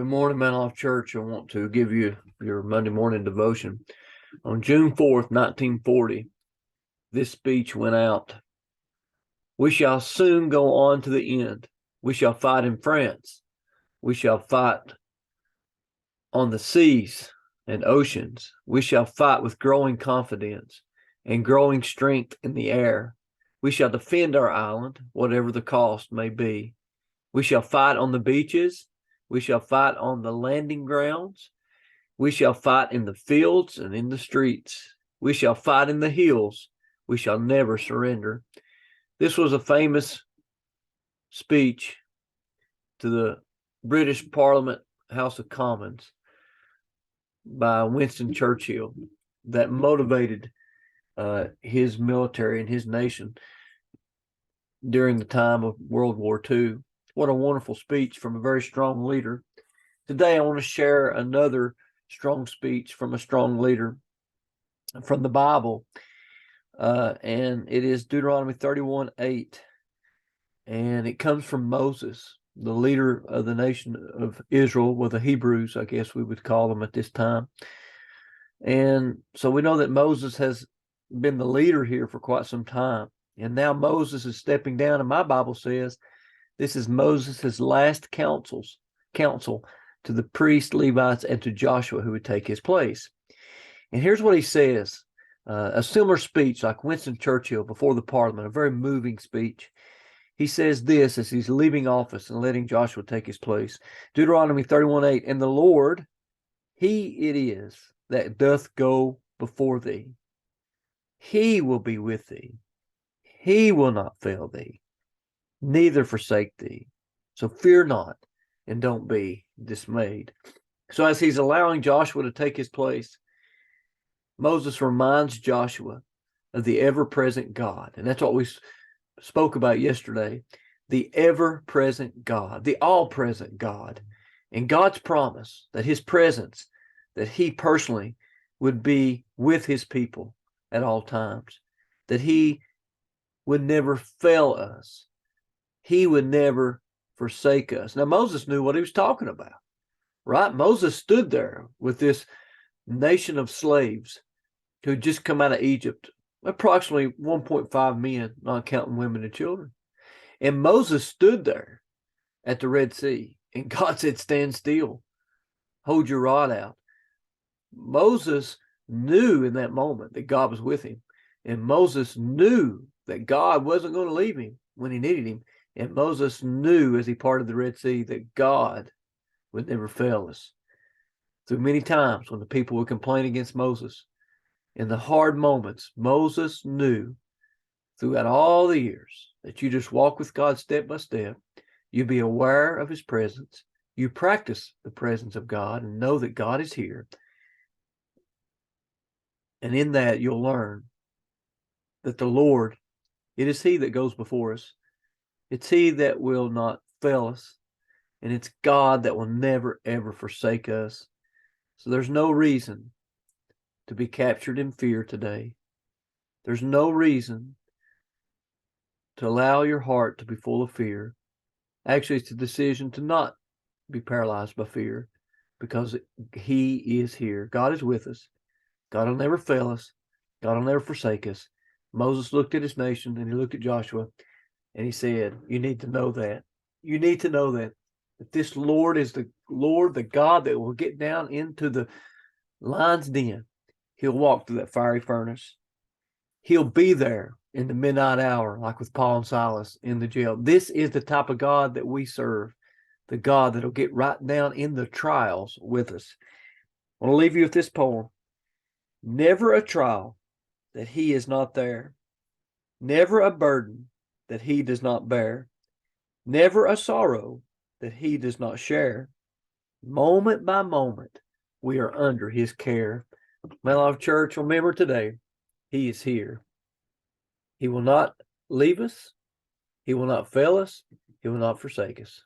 Good morning, Mount Olive Church. I want to give you your Monday morning devotion. On June 4th, 1940, this speech went out. We shall soon go on to the end. We shall fight in France. We shall fight on the seas and oceans. We shall fight with growing confidence and growing strength in the air. We shall defend our island, whatever the cost may be. We shall fight on the beaches. We shall fight on the landing grounds. We shall fight in the fields and in the streets. We shall fight in the hills. We shall never surrender. This was a famous speech to the British Parliament House of Commons by Winston Churchill that motivated his military and his nation during the time of World War II. What a wonderful speech from a very strong leader. Today, I want to share another strong speech from a strong leader from the Bible. And it is Deuteronomy 31:8. And it comes from Moses, the leader of the nation of Israel, well, the Hebrews, I guess we would call them at this time. And so we know that Moses has been the leader here for quite some time. And now Moses is stepping down, and my Bible says this is Moses' last counsel to the priests, Levites, and to Joshua, who would take his place. And here's what he says, a similar speech like Winston Churchill before the Parliament, a very moving speech. He says this as he's leaving office and letting Joshua take his place. Deuteronomy 31:8, and the Lord, he it is that doth go before thee. He will be with thee. He will not fail thee, neither forsake thee. So fear not, and don't be dismayed. So as he's allowing Joshua to take his place, Moses reminds Joshua of the ever-present God. And that's what we spoke about yesterday. The ever-present God, the all-present God. And God's promise that his presence, that he personally would be with his people at all times, that he would never fail us. He would never forsake us. Now, Moses knew what he was talking about, right? Moses stood there with this nation of slaves who had just come out of Egypt, approximately 1.5 million, not counting women and children. And Moses stood there at the Red Sea, and God said, stand still, hold your rod out. Moses knew in that moment that God was with him, and Moses knew that God wasn't going to leave him when he needed him. And Moses knew as he parted the Red Sea that God would never fail us. Through many times when the people would complain against Moses, in the hard moments, Moses knew throughout all the years that you just walk with God step by step. You be aware of his presence. You practice the presence of God and know that God is here. And in that, you'll learn that the Lord, it is he that goes before us. It's he that will not fail us. And it's God that will never, ever forsake us. So there's no reason to be captured in fear today. There's no reason to allow your heart to be full of fear. Actually, it's a decision to not be paralyzed by fear, because he is here. God is with us. God will never fail us. God will never forsake us. Moses looked at his nation, and he looked at Joshua, and he said, you need to know that. You need to know that this Lord is the Lord, the God that will get down into the lion's den. He'll walk through that fiery furnace. He'll be there in the midnight hour, like with Paul and Silas in the jail. This is the type of God that we serve, the God that'll get right down in the trials with us. I want to leave you with this poem. Never a trial that he is not there. Never a burden that he does not bear. Never a sorrow that he does not share. Moment by moment, we are under his care. Mount Olive Church, remember today, he is here. He will not leave us. He will not fail us. He will not forsake us.